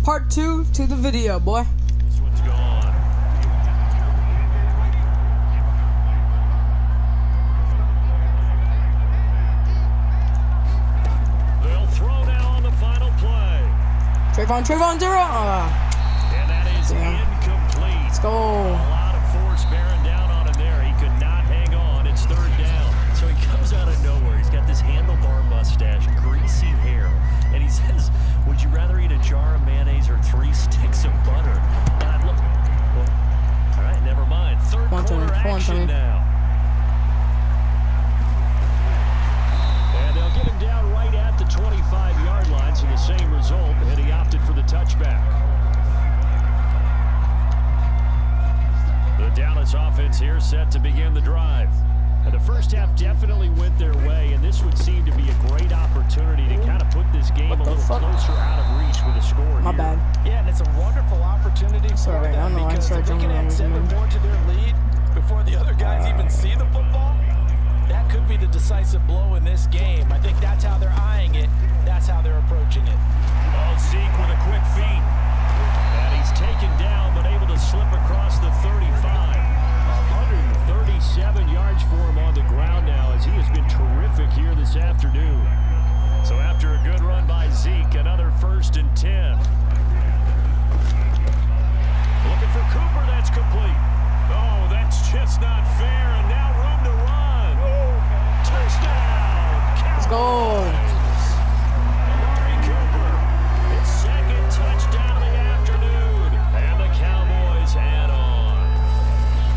part 2 to the video, boy. This one's gone. They'll throw now on the final play. Trayvon, zero. And that is incomplete. Let's go. A lot of force bearing down on him there. He could not hang on. It's third down. So he comes out of nowhere. He's got this handlebar mustache, greasy hair. And he says, would you rather eat a jar of mayonnaise or 3 sticks of butter? And I look, well, all right, never mind. Third quarter action now. And they'll get him down right at the 25-yard line, so the same result, and he opted for the touchback. The Dallas offense here set to begin the drive. And the first half definitely went their way, and this would seem to be a great opportunity to kind of put this game a little closer out of reach with a score. My bad. Yeah, and it's a wonderful opportunity for them because if they can add 7 more to their lead before the other guys even see the football, that could be the decisive blow in this game. I think that's how they're eyeing it. That's how they're approaching it. Oh, Zeke with a quick feed. And he's taken down, but able to slip across the 35. 137 yards for him on the ground now, as he has been terrific here this afternoon. So after a good run by Zeke, another 1st and 10. Looking for Cooper, that's complete. Oh, that's just not fair, and now room to run. Touchdown, Cowboys. Let's go. Amari Cooper, his 2nd touchdown of the afternoon, and the Cowboys add on.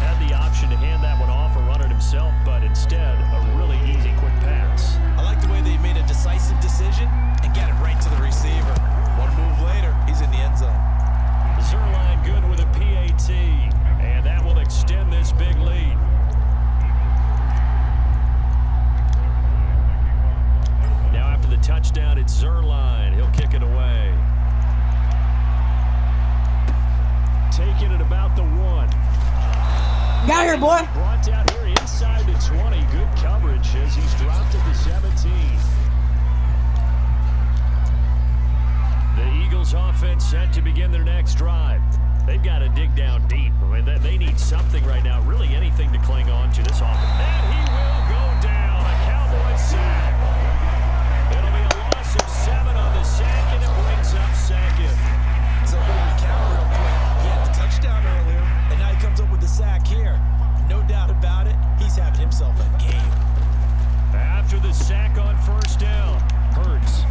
Had the option to hand that one off or run it himself, but instead a really easy quick pass. I like the way they made a decisive decision and got it right to the receiver. One move later, he's in the end zone. Zerline good with a PAT, and that will extend this big lead. Now after the touchdown, it's Zerline. He'll kick it away. Taking it about the 1. Get out here, boy. Brought down here inside the 20. Good coverage as he's dropped at the 17. The Eagles offense set to begin their next drive. They've got to dig down deep. I mean, they need something right now, really anything to cling on to this offense. And he will go down. A Cowboys sack. It'll be a loss of 7 on the sack, and it brings up 2nd. So we count real quick. He had the touchdown earlier, and now he comes up with the sack here. No doubt about it, he's having himself a game. After the sack on 1st down, Hurts.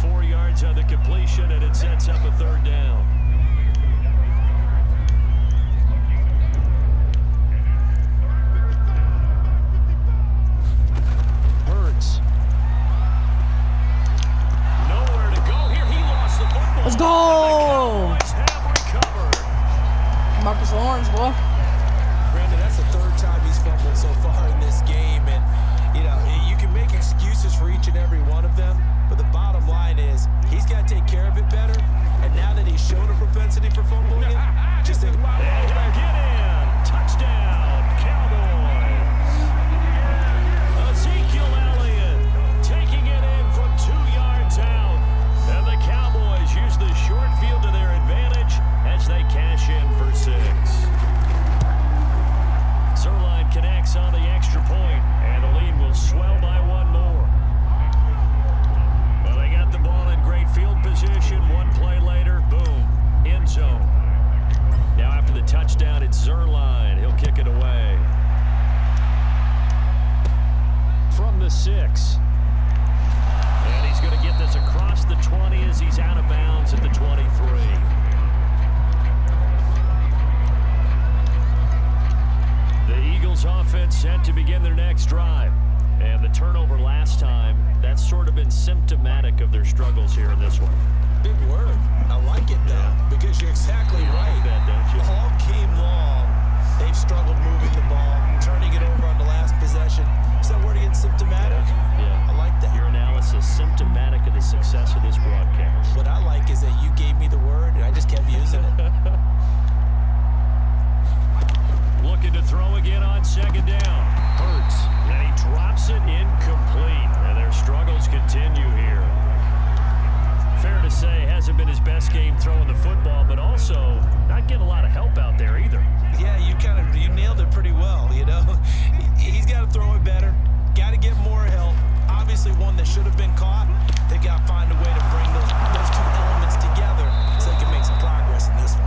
4 yards on the completion, and it sets up a 3rd down. Hurts. Nowhere to go here. He lost the football. Let's go. Marcus Lawrence, boy. Brandon, that's the 3rd time he's fumbled so far in this game, and you can make excuses for each and every one of them, but the bottom line is he's got to take care of it better, and now that he's shown a propensity for fumbling it, just think about it. Get in. Touchdown, Cowboys. Ezekiel Elliott taking it in from 2 yards out, and the Cowboys use the short field to their advantage as they cash in for 6. Zerline connects on the extra point, and the lead will swell by 1 more. Well, they got the ball in great field position. 1 play later, boom, end zone. Now after the touchdown, it's Zerline. He'll kick it away. From the 6. And he's going to get this across the 20 as he's out of bounds at the 23. The Eagles offense set to begin their next drive. And the turnover last time, that's sort of been symptomatic of their struggles here in this one. Big word. I like it, though, because you're exactly right. That, don't you? All game long, they've struggled moving the ball, turning it over on the last possession. Is that word again, symptomatic? Yeah. I like that. Your analysis symptomatic of the success of this broadcast. What I like is that you gave me the word, and I just kept using it. Looking to throw again on 2nd down. Hurts. And he drops it incomplete. And their struggles continue here. Fair to say, hasn't not getting a lot of help out there either. Yeah, you nailed it pretty well, you know. He's got to throw it better. Got to get more help. Obviously one that should have been caught. They got to find a way to bring those two elements together so they can make some progress in this one.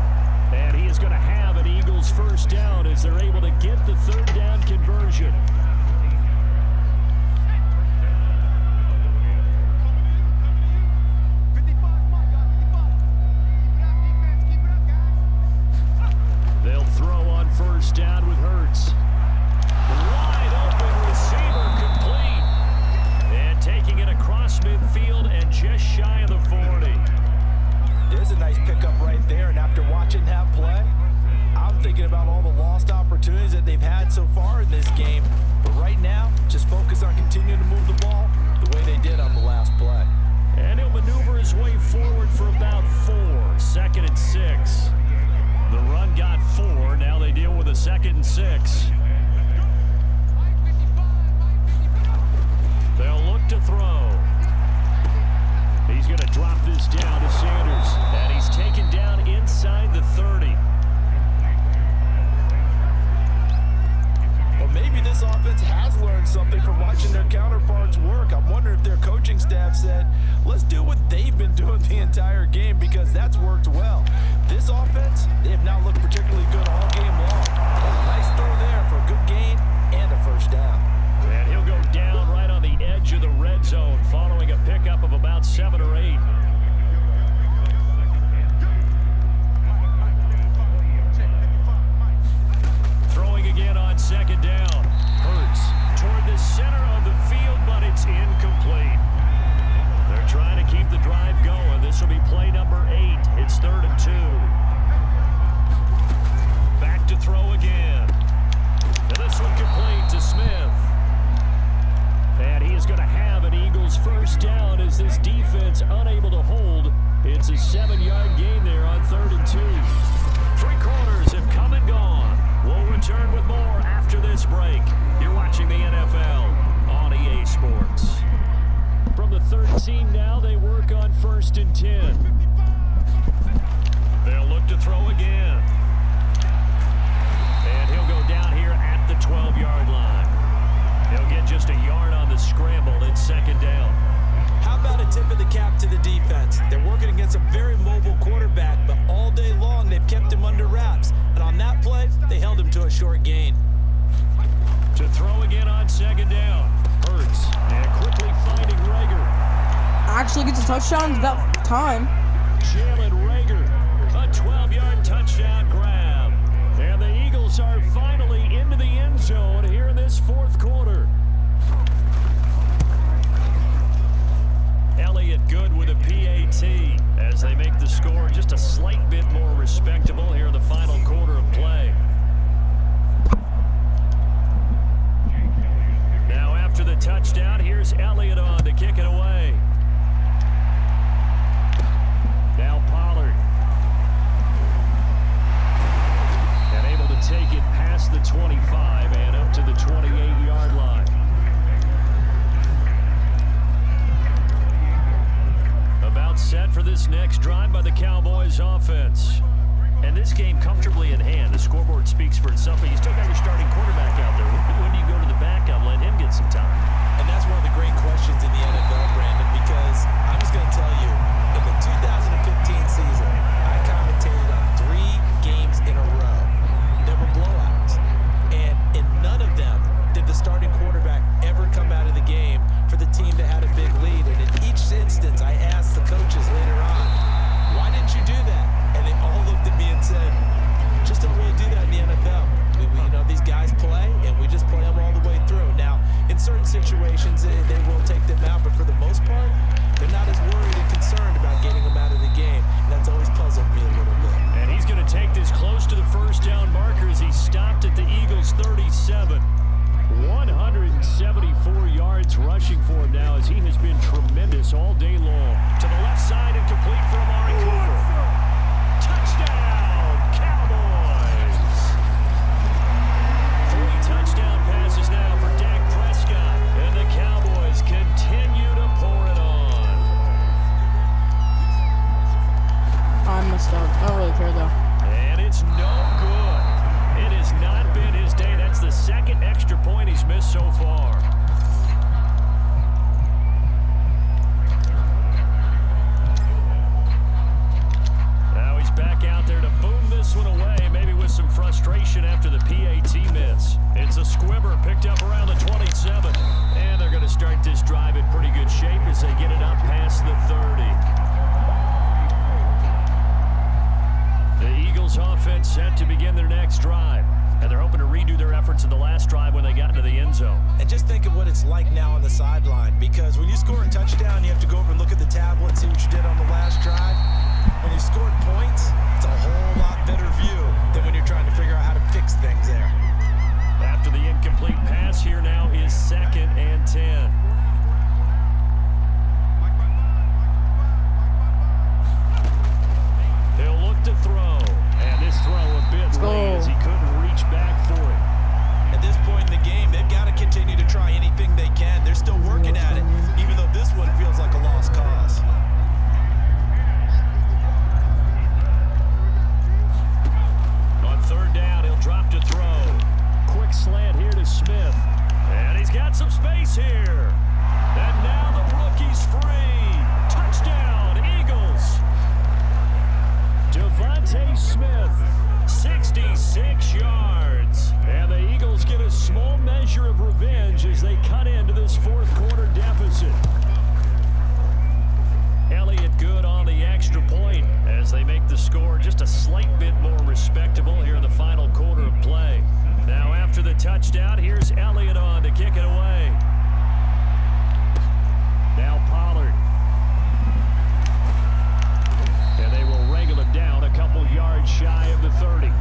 And he is going to have an Eagles first down as they're able to get the third down conversion. They'll throw on first down with Hurts. Wide open receiver complete. And taking it across midfield and just shy of the 40. There's a nice pickup right there, and after watching that play, I'm thinking about all the lost opportunities that they've had so far in this game. But right now, just focus on continuing to move the ball the way they did on the last play. And he'll maneuver his way forward for about 4. 2nd and 6. The run got 4. Now they deal with a 2nd and 6. They'll look to throw. He's going to drop this down to Sanders. And he's taken down inside the 30. Well, maybe this offense has learned something from watching their counterparts work. I'm wondering if their coaching staff said, let's do what they've been doing the entire game, because that's worked well. This offense, they have not looked particularly good all game long. But a nice throw there for a good gain and a first down. And he'll go down right on the edge of the red zone following a pickup of about 7 or 8. Throwing again on 2nd down. Hurts toward the center of the field, but it's incomplete. They're trying to keep the drive going. This will be play number 8. It's 3rd and 2. Back to throw again. And this one complete to Smith. And he is going to have an Eagles first down as this defense unable to hold. It's a 7-yard gain there on 3rd and 2. 3 quarters have come and gone. We'll return with more after this break. You're watching the NFL on EA Sports. From the 13 now, they work on 1st and 10. They'll look to throw again. And he'll go down here at the 12-yard line. He'll get just a yard on the scramble. It's 2nd down. How about a tip of the cap to the defense? They're working against a very mobile quarterback, but all day long they've kept him under wraps. And on that play, they held him to a short gain. To throw again on 2nd down. Hurts. And quickly finding Rager. Actually gets a touchdown at that time. Jalen Rager. A 12-yard touchdown grab. And the Eagles are finally into the end zone here in this 4th quarter. Elliott good with a PAT as they make the score just a slight bit more respectable here in the final quarter of play. Now after the touchdown, here's Elliott on to kick it away. Now Pollard. And able to take it past the 25 and up to the 28-yard line. About set for this next drive by the Cowboys offense. And this game comfortably in hand. The scoreboard speaks for itself, but you still got your starting quarterback out there. When do you go to the backup, let him get some time? And that's one of the great questions in the NFL, Brandon, because I'm just going to tell you, in the 2015 season, I commentated on 3 games in a row. There were blowouts. And in none of them did the starting quarterback ever come out of the game for the team that had a big lead. And in each instance, I asked the coaches later on, why didn't you do that? And they all looked at me and said, just don't really do that in the NFL. You know, these guys play, and we just play them all the way through. Now, in certain situations, they will take them out, but for the most part, they're not as worried and concerned about getting them out of the game. And that's always puzzled me a little bit. And he's going to take this close to the first down marker as he stopped at the Eagles' 37. 174 yards rushing for him now as he has been tremendous all day long. To the left side and complete for Amari Cooper. Touchdown, Cowboys! 3 touchdown passes now for Dak Prescott. And the Cowboys continue to pour it on. I messed up. I don't really care though. And It's no good. It has not been his day. That's the second extra point he's missed so far. Now he's back out there to boom this one away, maybe with some frustration after the PAT miss. It's a squibber picked up around the 27. And they're going to start this drive in pretty good shape as they get it up past the 30. The Eagles offense set to begin their next drive. And they're hoping to redo their efforts in the last drive when they got into the end zone. And just think of what it's like now on the sideline, because when you score a touchdown, you have to go over and look at the tablet and see what you did on the last drive. When you scored points, it's a whole lot better view than when you're trying to figure out how to fix things there. After the incomplete pass, here now is 2nd and 10. He'll look to throw. And this throw a bit late as he couldn't reach back for it. At this point in the game, they've got to continue to try anything they can. They're still working at it, even though this one feels like a lost cause. On 3rd down, he'll drop to throw. Quick slant here to Smith. And he's got some space here. And now the rookie's free. Touchdown, Eagles. Devontae Smith, 66 yards. And the Eagles get a small measure of revenge as they cut into this 4th quarter deficit. Elliott good on the extra point as they make the score just a slight bit more respectable here in the final quarter of play. Now after the touchdown, here's Elliott on to kick it away. Now Pollard. And they will wrangle him down a couple yards shy of the 30.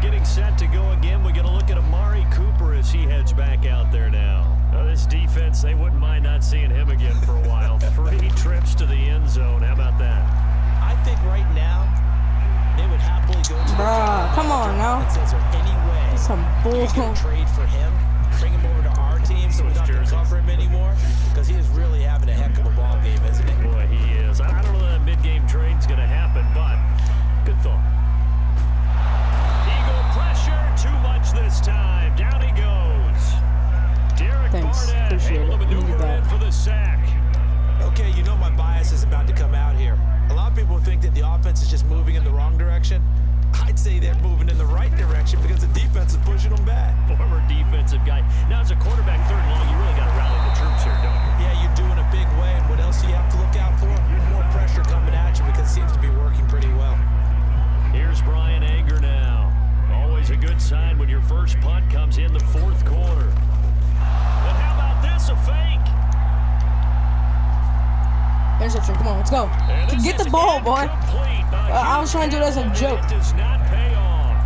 Getting set to go again. We're going to look at Amari Cooper as he heads back out there now. Now this defense, they wouldn't mind not seeing him again for a while. 3 trips to the end zone. How about that? I think right now, they would happily go to come on now. And says, is there any way some bull. you can trade for him, bring him over to our team so we don't have to cover him anymore? Because he is really having a heck of a ball game, isn't he? Boy, he is. I don't know that mid-game trade's going to happen, but good thought. Eagle pressure, too much this time. Down he goes. Derek Barnett able to maneuver in for the sack. Okay, you know my bias is about to come out here. A lot of people think that the offense is just moving in the wrong direction. I'd say they're moving in the right direction because the defense is pushing them back. Former defensive guy. Now, as a quarterback 3rd and long, you really got to rally the troops here, don't you? Yeah, you're doing a big way, and what else do you have to look out for? More pressure coming at you because it seems to be working pretty well. Here's Brian Anger now. Always a good sign when your first punt comes in the 4th quarter. But how about this, a fake? Interception, come on, let's go. Get the ball, boy. I was trying to do it as a joke. It does not pay off.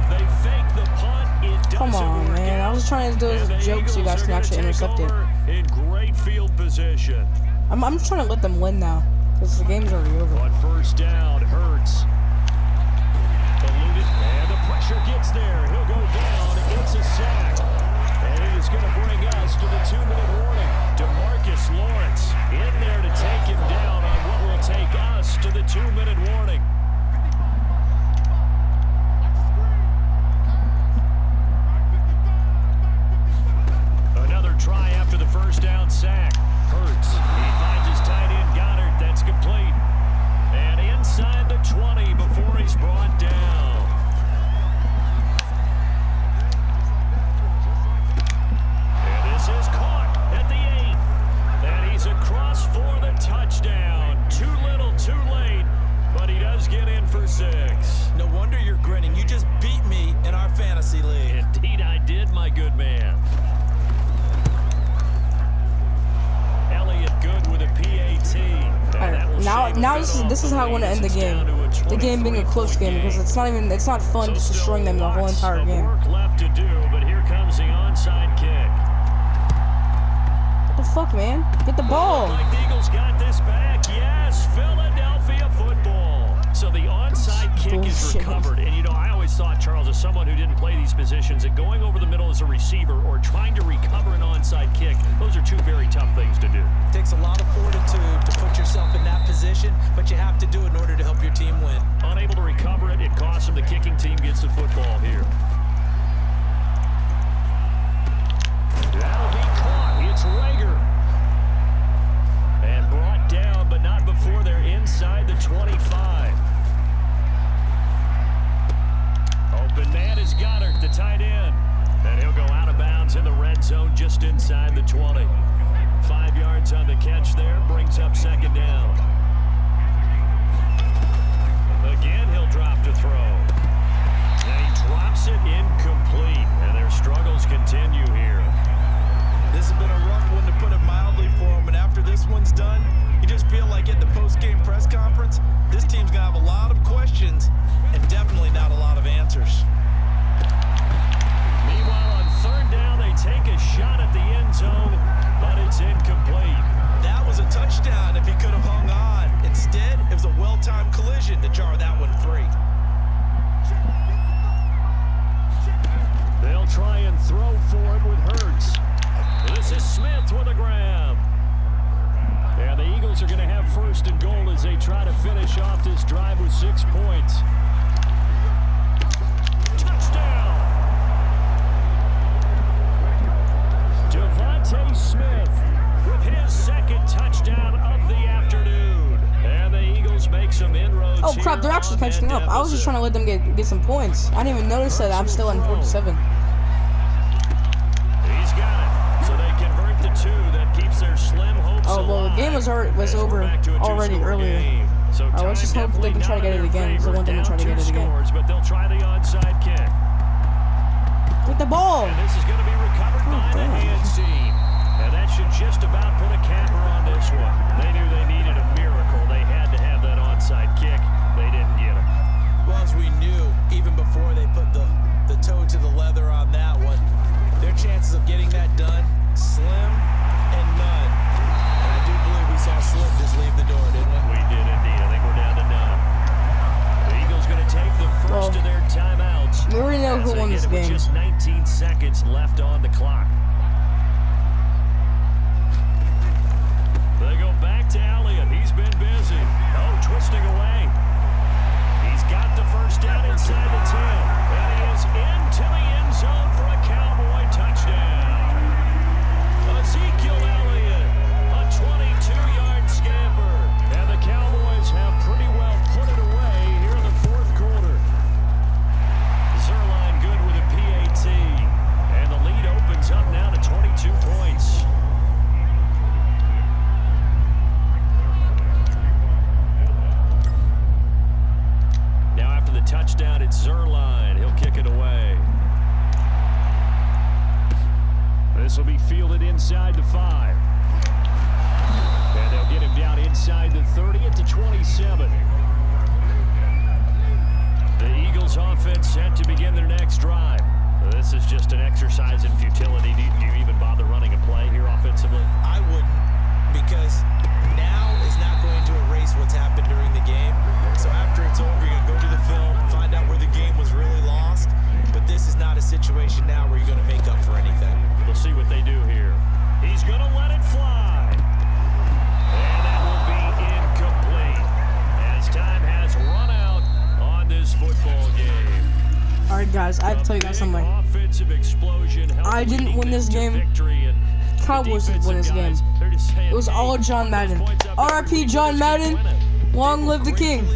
They fake the punt. It doesn't Come on, work man. out. I was trying to do it as a joke so you guys can actually intercept it. In great field position. I'm just trying to let them win now because the game's already over. On 1st down, Hurts. Eluded, and the pressure gets there. He'll go down. It's a sack. And it is going to bring us to the 2-minute warning. DeMarcus Lawrence in there to take him down on what will take us to the 2-minute warning. Another try after the 1st down sack. Hurts. He finds his tight end Goddard. That's complete. And inside the 20 before he's brought down. And this is caught at the 8. And he's across for the touchdown. Too little, too late. But he does get in for 6. No wonder you're grinning. You just beat me in our fantasy league. Indeed I did, my good man. Elliott good with a PAT. Now this is how I want to end the game. The game being a close game because it's not fun just destroying them the whole entire game. Work left to do, but here comes the onside kick. What the fuck, man? Get the ball. Like the Eagles got this back. Yes, Philadelphia football. So the onside kick is recovered. And, you know, I always thought, Charles, as someone who didn't play these positions, that going over the middle as a receiver or trying to recover an onside kick, those are two very tough things to do. It takes a lot of fortitude to put yourself in that inside the 20. 5 yards on the catch there, brings up second down. Again, he'll drop to throw. And he drops it incomplete, and their struggles continue here. This has been a rough one, to put it mildly, for him, and after this one's done, you just feel like at the post-game press conference, this team's going to have a lot of questions and definitely not a lot of answers. Meanwhile, on third down, they take a shot at the end zone, but it's incomplete. That was a touchdown if he could have hung on. Instead, it was a well-timed collision to jar that one free. They'll try and throw for it with Hurts. This is Smith with a grab. And the Eagles are going to have first and goal as they try to finish off this drive with 6 points. Touchdown! Devontae Smith with his second touchdown of the afternoon. And the Eagles make some inroads. Oh crap, they're actually catching up. I was just trying to let them get some points. I didn't even notice that I'm still in 47. He's got it. So they convert the 2. That keeps their slim hopes alive. Oh, well, the game was over already earlier. So let's just hope they can try to get it again, because I want them to try to get it again. But they'll try the onside kick. With the ball! And this is going to be recovered by the hands team. And that should just about put a capper on this one. They knew they needed a miracle. They had to have that onside kick. They didn't get it. Well, as we knew, even before they put the toe to the leather on that one, their chances of getting that done, slim and none. And I do believe we saw Slim just leave the door, didn't we? We did indeed. I think we're down to none. The Eagles going to take the first of their timeouts. We already know who won this game. Just 19 seconds left on the clock. They go back to Elliott. He's been busy. Oh, twisting away. He's got the first down inside the 10. And he is into the end zone for a Cowboy touchdown. Ezekiel Elliott, a 22-yard scamper. And the Cowboys have pretty well put it away here in the fourth quarter. Zerline good with a PAT. And the lead opens up now to 22 points. Now after the touchdown, it's Zerline. He'll kick it away. This will be fielded inside the 5. And they'll get him down inside the 30 at the 27. The Eagles offense set to begin their next drive. This is just an exercise in futility. Do you even bother running a play here offensively? I wouldn't, because now is not going to erase what's happened during the game. So after it's over, you're going to go to the film, find out where the game was really lost. But this is not a situation now where you're going to make up for anything. We'll see what they do here. He's going to let it fly. And that will be incomplete, as time has run out on this football game. Alright guys, I have to tell you guys something. I didn't win this game. Cowboys didn't win this game. It was all John Madden. RIP John Madden. Long live the king.